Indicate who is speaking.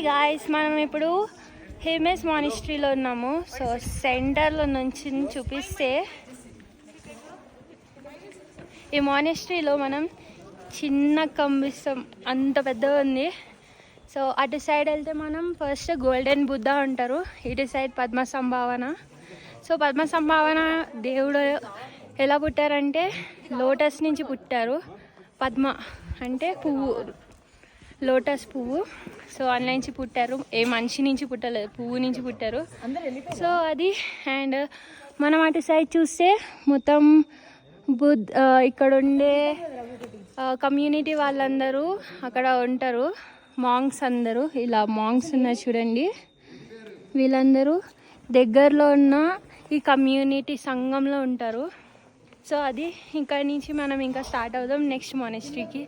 Speaker 1: Guys, మనం ఇప్పుడు Hermes మానిస్ట్రీలో ఉన్నాము. సో సెంటర్లో నుంచి చూపిస్తే ఈ మానిస్ట్రీలో మనం చిన్న కంబిస్తాం, అంత పెద్దగా ఉంది. సో అటు సైడ్ వెళ్తే మనం ఫస్ట్ గోల్డెన్ బుద్ధ ఉంటారు, ఇటు సైడ్ పద్మ సంభావన. సో పద్మ సంభావన దేవుడు ఎలా పుట్టారంటే లోటస్ నుంచి పుట్టారు. పద్మ అంటే పువ్వు, లోటస్ పువ్వు. సో అందులో నుంచి పుట్టారు, ఏ మనిషి నుంచి పుట్టలేదు, పువ్వు నుంచి పుట్టారు. సో అది. అండ్ మనం అటు సైడ్ చూస్తే మొత్తం ఇక్కడ ఉండే కమ్యూనిటీ వాళ్ళందరూ అక్కడ ఉంటారు. మాంగ్స్ అందరూ, ఇలా మాంగ్స్ ఉన్నారు చూడండి, వీళ్ళందరూ దగ్గరలో ఉన్న ఈ కమ్యూనిటీ సంఘంలో ఉంటారు. సో అది. ఇక్కడ నుంచి మనం ఇంకా స్టార్ట్ అవుదాం నెక్స్ట్ మానిస్ట్రీకి.